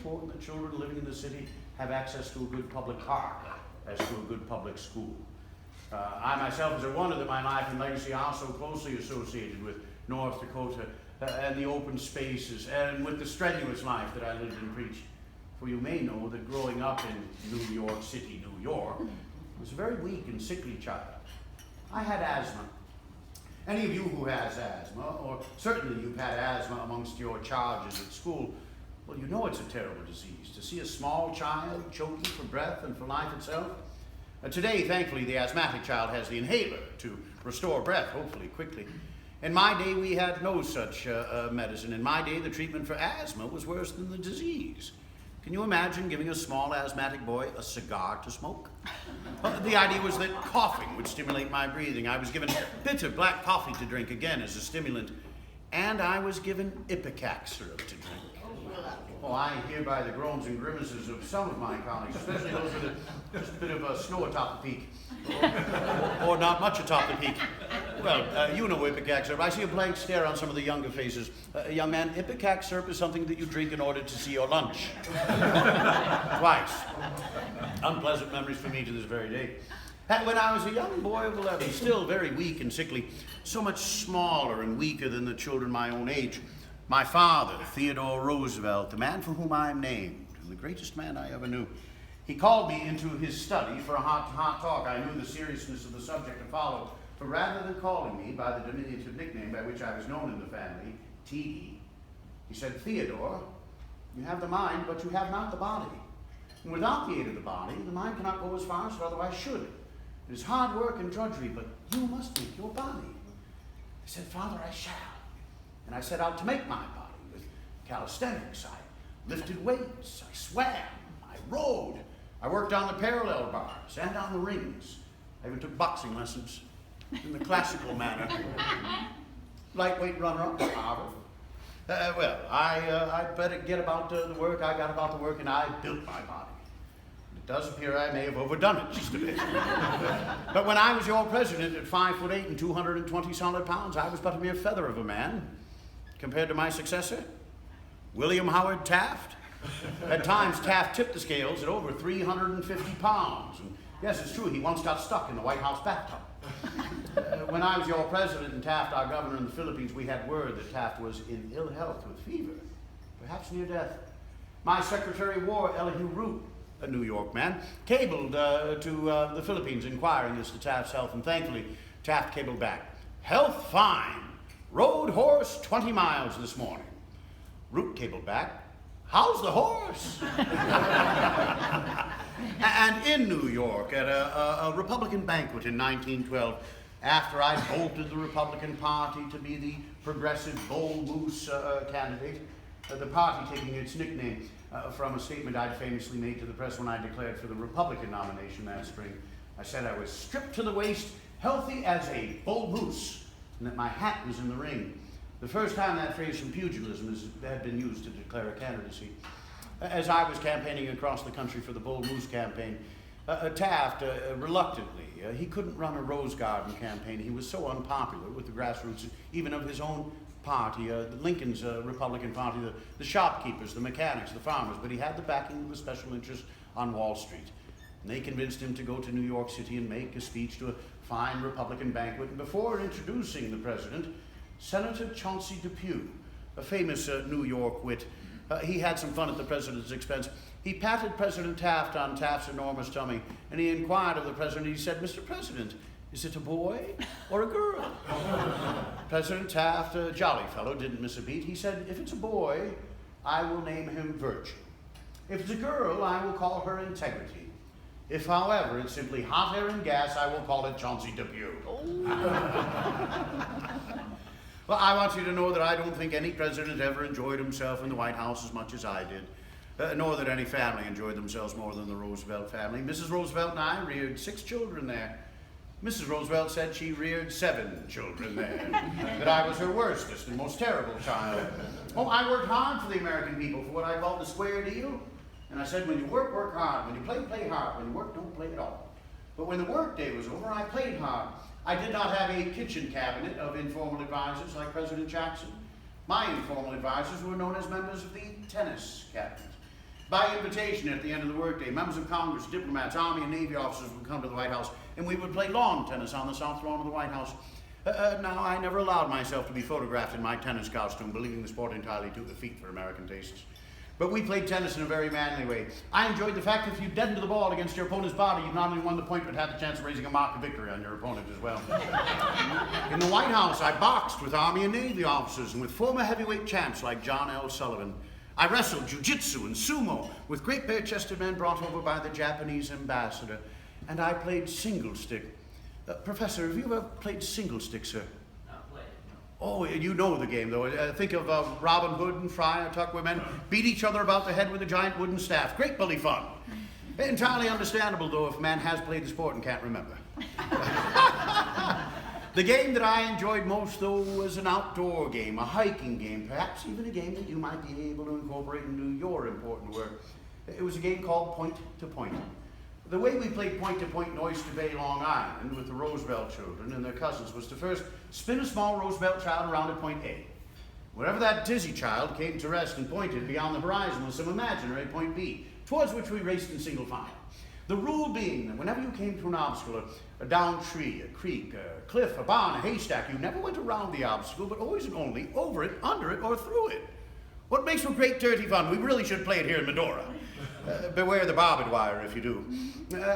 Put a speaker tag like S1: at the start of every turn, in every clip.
S1: important that children living in the city have access to a good public park as to a good public school. I myself, as a wonder that my life and legacy are so closely associated with North Dakota and the open spaces and with the strenuous life that I lived and preached. For you may know that growing up in New York City, New York, I was a very weak and sickly child. I had asthma. Any of you who has asthma, or certainly you've had asthma amongst your charges at school, well, you know it's a terrible disease. To see a small child choking for breath and for life itself. Today, thankfully, the asthmatic child has the inhaler to restore breath, hopefully quickly. In my day, we had no such medicine. In my day, the treatment for asthma was worse than the disease. Can you imagine giving a small asthmatic boy a cigar to smoke? The idea was that coughing would stimulate my breathing. I was given bitter black coffee to drink, again as a stimulant, and I was given ipecac syrup to drink. Oh, I hear by the groans and grimaces of some of my colleagues, especially those with just a bit of snow atop the peak, or not much atop the peak. Well, you know ipecac syrup. I see a blank stare on some of the younger faces. Young man, ipecac syrup is something that you drink in order to see your lunch. Twice. Unpleasant memories for me to this very day. When I was a young boy of 11, still very weak and sickly, so much smaller and weaker than the children my own age, my father, Theodore Roosevelt, the man for whom I am named, and the greatest man I ever knew, he called me into his study for a heart-to-heart talk. I knew the seriousness of the subject to follow, but rather than calling me by the diminutive nickname by which I was known in the family, T.D., he said, "Theodore, you have the mind, but you have not the body. And without the aid of the body, the mind cannot go as far as it otherwise should. It is hard work and drudgery, but you must make your body." I said, "Father, I shall." And I set out to make my body with calisthenics. I lifted weights, I swam, I rowed, I worked on the parallel bars and on the rings. I even took boxing lessons in the classical manner. Lightweight runner-up to Harvard. I better get about the work. I got about the work and I built my body. It does appear I may have overdone it just a bit. But when I was your president at 5'8" and 220 solid pounds, I was but a mere feather of a man. Compared to my successor, William Howard Taft. At times, Taft tipped the scales at over 350 pounds. And yes, it's true, he once got stuck in the White House bathtub. When I was your president and Taft our governor in the Philippines, we had word that Taft was in ill health with fever, perhaps near death. My Secretary of War, Elihu Root, a New York man, cabled to the Philippines inquiring as to Taft's health, and thankfully, Taft cabled back, "Health fine. Rode horse 20 miles this morning." Root cabled back, "How's the horse?" And in New York, at a Republican banquet in 1912, after I bolted the Republican Party to be the progressive Bull Moose candidate, the party taking its nickname from a statement I'd famously made to the press when I declared for the Republican nomination that spring, I said I was stripped to the waist, healthy as a bull moose, and that my hat was in the ring. The first time that phrase from pugilism had been used to declare a candidacy. As I was campaigning across the country for the Bull Moose campaign, Taft, reluctantly, he couldn't run a Rose Garden campaign. He was so unpopular with the grassroots, even of his own party, Lincoln's Republican Party, the shopkeepers, the mechanics, the farmers, but he had the backing of the special interests on Wall Street. And they convinced him to go to New York City and make a speech to a fine Republican banquet. And before introducing the president, Senator Chauncey Depew, a famous New York wit, he had some fun at the president's expense. He patted President Taft on Taft's enormous tummy, and he inquired of the president, he said, "Mr. President, is it a boy or a girl?" President Taft, a jolly fellow, didn't miss a beat. He said, "If it's a boy, I will name him Virtue. If it's a girl, I will call her Integrity. If, however, it's simply hot air and gas, I will call it Chauncey Depew." Well, I want you to know that I don't think any president ever enjoyed himself in the White House as much as I did, nor that any family enjoyed themselves more than the Roosevelt family. Mrs. Roosevelt and I reared 6 children there. Mrs. Roosevelt said she reared 7 children there, that I was her worstest and most terrible child. Oh, I worked hard for the American people for what I call the square deal. And I said, when you work, work hard. When you play, play hard. When you work, don't play at all. But when the work day was over, I played hard. I did not have a kitchen cabinet of informal advisors like President Jackson. My informal advisors were known as members of the tennis cabinet. By invitation at the end of the workday, members of Congress, diplomats, Army and Navy officers would come to the White House, and we would play lawn tennis on the south lawn of the White House. Now, I never allowed myself to be photographed in my tennis costume, believing the sport entirely too effete for American tastes. But we played tennis in a very manly way. I enjoyed the fact that if you deadened the ball against your opponent's body, you not only won the point, but had the chance of raising a mark of victory on your opponent as well. In the White House, I boxed with Army and Navy officers and with former heavyweight champs like John L. Sullivan. I wrestled jiu-jitsu and sumo with great bare-chested men brought over by the Japanese ambassador. And I played single stick. Professor, have you ever played single stick, sir?
S2: Not played, no.
S1: Oh, you know the game, though. Think of Robin Hood and Friar Tuck, where men beat each other about the head with a giant wooden staff. Great bully fun. Entirely understandable, though, if a man has played the sport and can't remember. The game that I enjoyed most, though, was an outdoor game, a hiking game, perhaps even a game that you might be able to incorporate into your important work. It was a game called Point to Point. The way we played point to point in Oyster Bay, Long Island, with the Roosevelt children and their cousins was to first spin a small Roosevelt child around at point A. Wherever that dizzy child came to rest and pointed beyond the horizon was some imaginary point B, towards which we raced in single file. The rule being that whenever you came to an obstacle, a downed tree, a creek, a cliff, a barn, a haystack, you never went around the obstacle, but always and only over it, under it, or through it. What makes for great dirty fun? We really should play it here in Medora. Beware the barbed wire if you do.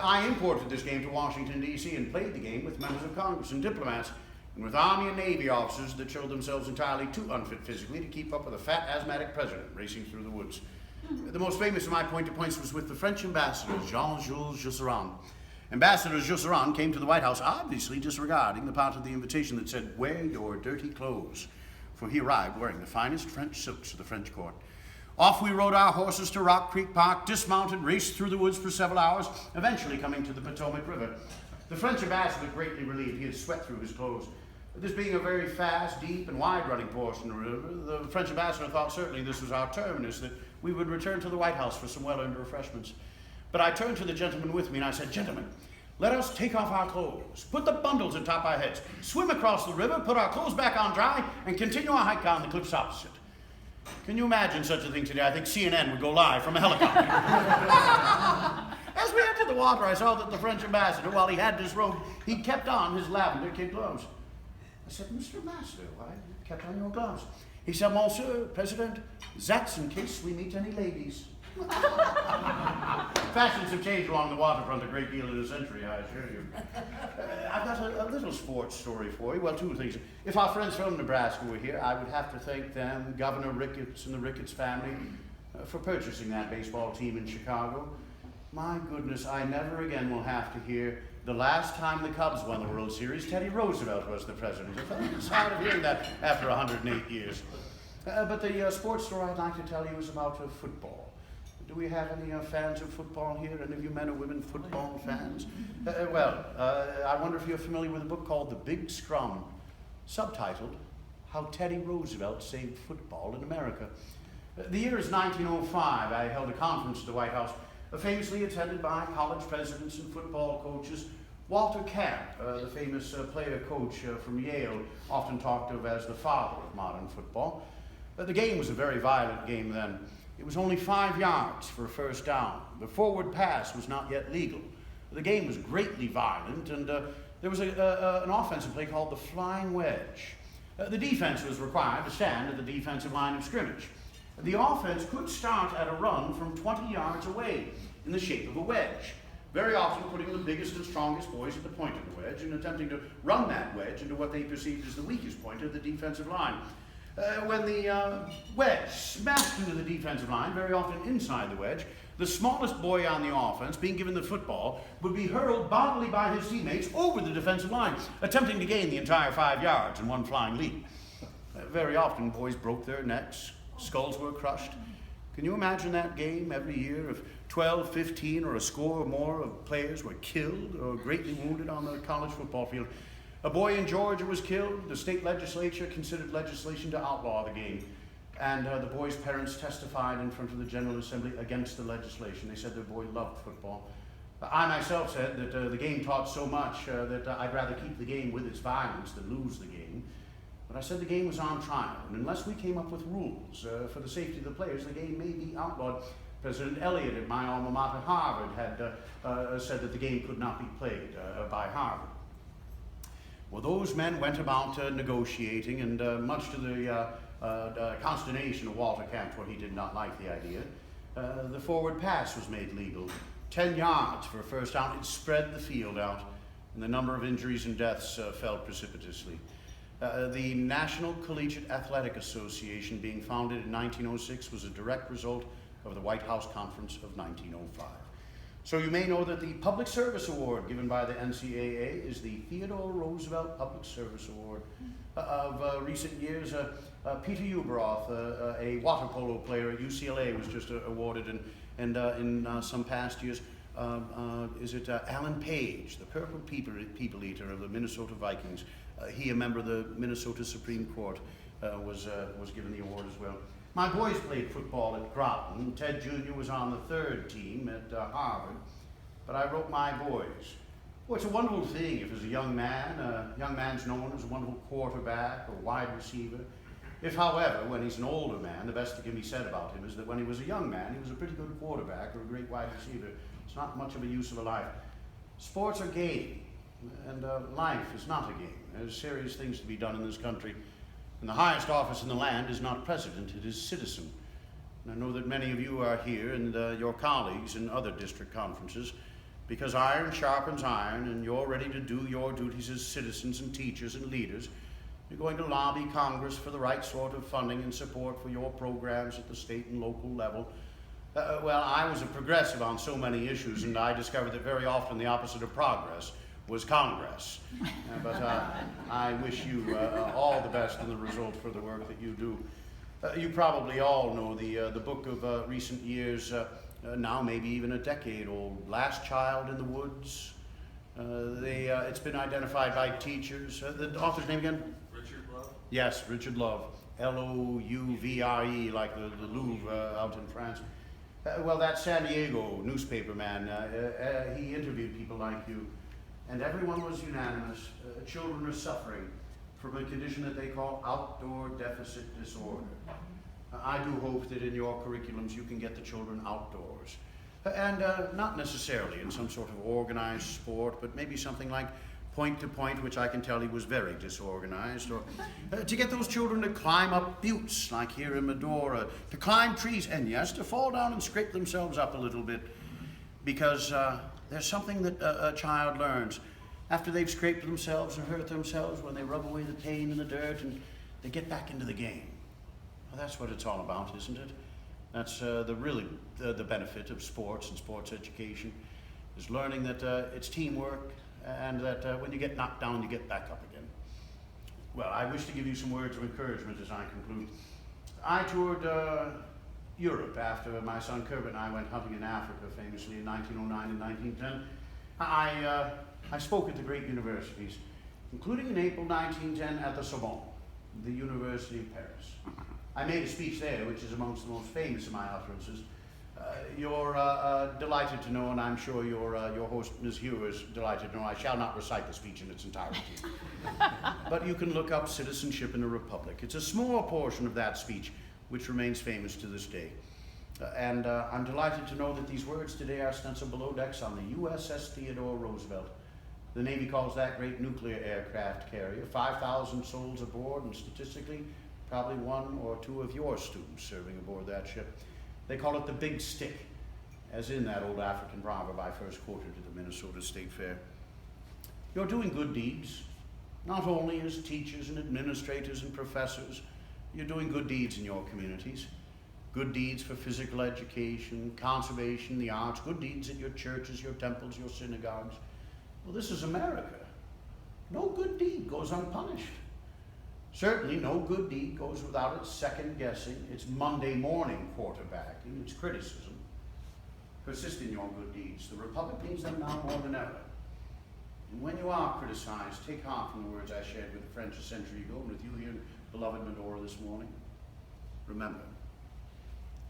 S1: I imported this game to Washington, D.C. and played the game with members of Congress and diplomats and with Army and Navy officers that showed themselves entirely too unfit physically to keep up with a fat asthmatic president racing through the woods. The most famous of my point-to-points was with the French ambassador, Jean-Jules Jusserand. Ambassador Jusserand came to the White House, obviously disregarding the part of the invitation that said, "Wear your dirty clothes," for he arrived wearing the finest French silks of the French court. Off we rode our horses to Rock Creek Park, dismounted, raced through the woods for several hours, eventually coming to the Potomac River. The French ambassador greatly relieved. He had sweat through his clothes. This being a very fast, deep, and wide-running portion of the river, the French ambassador thought certainly this was our terminus, that we would return to the White House for some well-earned refreshments. But I turned to the gentleman with me and I said, "Gentlemen, let us take off our clothes, put the bundles atop our heads, swim across the river, put our clothes back on dry, and continue our hike down the cliffs opposite." Can you imagine such a thing today? I think CNN would go live from a helicopter. As we entered the water, I saw that the French ambassador, while he had disrobed, he kept on his lavender kid gloves. I said, "Mr. Ambassador, why you kept on your gloves?" He said, "Monsieur, President, that's in case we meet any ladies." Fashions have changed along the waterfront a great deal in a century, I assure you. I've got a little sports story for you. Well, two things. If our friends from Nebraska were here, I would have to thank them, Governor Ricketts and the Ricketts family, for purchasing that baseball team in Chicago. My goodness, I never again will have to hear the last time the Cubs won the World Series, Teddy Roosevelt was the president. I'm tired of hearing that after 108 years. But the sports story I'd like to tell you is about football. Do we have any fans of football here? Any of you men or women football fans? I wonder if you're familiar with a book called The Big Scrum, subtitled How Teddy Roosevelt Saved Football in America. The year is 1905. I held a conference at the White House, famously attended by college presidents and football coaches. Walter Camp, the famous player coach from Yale, often talked of as the father of modern football. The game was a very violent game then. It was only 5 yards for a first down. The forward pass was not yet legal. The game was greatly violent, and there was an offensive play called the flying wedge. The defense was required to stand at the defensive line of scrimmage. The offense could start at a run from 20 yards away in the shape of a wedge, very often putting the biggest and strongest boys at the point of the wedge and attempting to run that wedge into what they perceived as the weakest point of the defensive line. When the wedge smashed into the defensive line, very often inside the wedge, the smallest boy on the offense, being given the football, would be hurled bodily by his teammates over the defensive line, attempting to gain the entire 5 yards in one flying leap. Very often, boys broke their necks, skulls were crushed. Can you imagine that game every year if 12, 15, or a score or more of players were killed or greatly wounded on the college football field? A boy in Georgia was killed. The state legislature considered legislation to outlaw the game. And the boy's parents testified in front of the General Assembly against the legislation. They said their boy loved football. I myself said that the game taught so much that I'd rather keep the game with its violence than lose the game. But I said the game was on trial, and unless we came up with rules for the safety of the players, the game may be outlawed. President Eliot at my alma mater, Harvard, had said that the game could not be played by Harvard. Well, those men went about negotiating, and much to the consternation of Walter Camp, where he did not like the idea, the forward pass was made legal. 10 yards for a first down. It spread the field out, and the number of injuries and deaths fell precipitously. The National Collegiate Athletic Association, being founded in 1906, was a direct result of the White House Conference of 1905. So you may know that the Public Service Award given by the NCAA is the Theodore Roosevelt Public Service Award. Of recent years, Peter Ueberroth, a water polo player at UCLA, was just awarded, and in some past years, Alan Page, the Purple People Eater of the Minnesota Vikings, he, a member of the Minnesota Supreme Court, was given the award as well. My boys played football at Groton. Ted Jr. was on the third team at Harvard, but I wrote my boys. Well, it's a wonderful thing if as a young man's known as a wonderful quarterback or wide receiver. If, however, when he's an older man, the best that can be said about him is that when he was a young man, he was a pretty good quarterback or a great wide receiver. It's not much of a use of a life. Sports are game, and life is not a game. There's serious things to be done in this country. And the highest office in the land is not president, it is citizen. And I know that many of you are here, and your colleagues in other district conferences, because iron sharpens iron, and you're ready to do your duties as citizens and teachers and leaders. You're going to lobby Congress for the right sort of funding and support for your programs at the state and local level. Well, I was a progressive on so many issues, and I discovered that very often the opposite of progress was Congress. But I wish you all the best in the result for the work that you do. You probably all know the book of recent years, now maybe even a decade old, Last Child in the Woods. It's been identified by teachers. The author's name again?
S2: Richard Love?
S1: Yes, Richard Love. Louvre, like the Louvre out in France. Well, that San Diego newspaper man, he interviewed people like you, and everyone was unanimous. Children are suffering from a condition that they call outdoor deficit disorder. I do hope that in your curriculums you can get the children outdoors. And not necessarily in some sort of organized sport, but maybe something like point to point, which I can tell he was very disorganized, or to get those children to climb up buttes, like here in Medora, to climb trees, and yes, to fall down and scrape themselves up a little bit, because there's something that a child learns after they've scraped themselves and hurt themselves, when they rub away the pain and the dirt and they get back into the game. Well, that's what it's all about, isn't it? That's the benefit of sports and sports education, is learning that it's teamwork, and that when you get knocked down, you get back up again. Well, I wish to give you some words of encouragement as I conclude. I toured Europe after my son Kermit and I went hunting in Africa, famously in 1909 and 1910. I spoke at the great universities, including in April 1910 at the Sorbonne, the University of Paris. I made a speech there, which is amongst the most famous of my utterances. You're delighted to know, and I'm sure your host, Ms. Hewer, is delighted to know, I shall not recite the speech in its entirety. But you can look up Citizenship in a Republic. It's a small portion of that speech which remains famous to this day. And I'm delighted to know that these words today are stenciled below decks on the USS Theodore Roosevelt. The Navy calls that great nuclear aircraft carrier, 5,000 souls aboard, and statistically, probably one or two of your students serving aboard that ship. They call it the Big Stick, as in that old African proverb I first quoted at the Minnesota State Fair. You're doing good deeds, not only as teachers and administrators and professors. You're doing good deeds in your communities. Good deeds for physical education, conservation, the arts, good deeds at your churches, your temples, your synagogues. Well, this is America. No good deed goes unpunished. Certainly no good deed goes without its second guessing, its Monday morning quarterbacking, its criticism. Persist in your good deeds. The Republic needs them now more than ever. And when you are criticized, take heart from the words I shared with the French a century ago and with you here in beloved Medora this morning. Remember,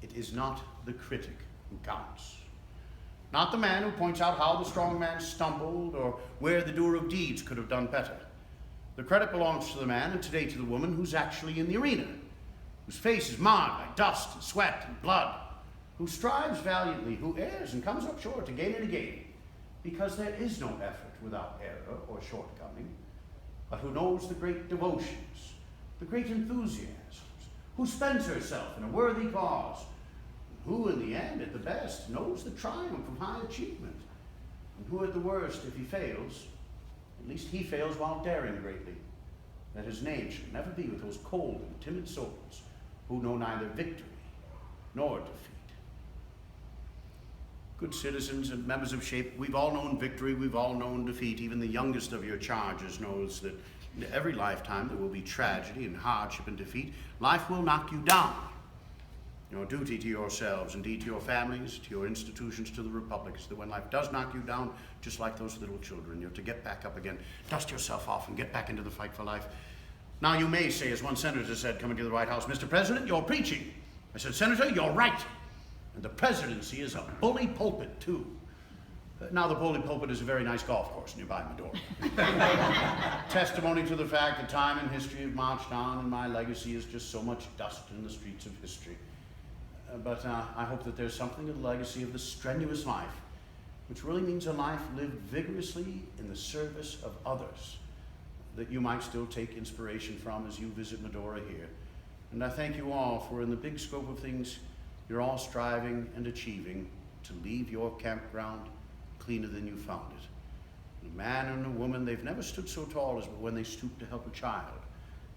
S1: it is not the critic who counts. Not the man who points out how the strong man stumbled or where the doer of deeds could have done better. The credit belongs to the man, and today to the woman, who's actually in the arena, whose face is marred by dust and sweat and blood, who strives valiantly, who errs and comes up short again and again, because there is no effort without error or shortcoming, but who knows the great devotions, the great enthusiasms, who spends herself in a worthy cause, and who in the end, at the best, knows the triumph of high achievement, and who at the worst, if he fails, at least he fails while daring greatly, that his name should never be with those cold and timid souls who know neither victory nor defeat. Good citizens and members of SHAPE, we've all known victory, we've all known defeat. Even the youngest of your charges knows that in every lifetime there will be tragedy and hardship and defeat. Life will knock you down. Your duty to yourselves, indeed to your families, to your institutions, to the republic, is that when life does knock you down, just like those little children, you're to get back up again, dust yourself off, and get back into the fight for life. Now you may say, as one senator said coming to the White House, "Mr. President, you're preaching." I said, "Senator, you're right. And the presidency is a bully pulpit, too." Now the bully pulpit is a very nice golf course nearby my door. Testimony to the fact that time and history have marched on, and my legacy is just so much dust in the streets of history. But I hope that there's something of the legacy of the strenuous life, which really means a life lived vigorously in the service of others, that you might still take inspiration from as you visit Medora here. And I thank you all for, in the big scope of things, you're all striving and achieving to leave your campground cleaner than you found it. A man and a woman, they've never stood so tall as when they stoop to help a child.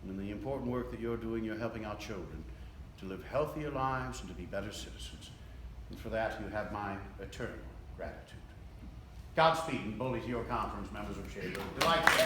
S1: And in the important work that you're doing, you're helping our children to live healthier lives and to be better citizens. And for that, you have my eternal gratitude. Godspeed and bully to your conference, members of SHAPE. Delightful.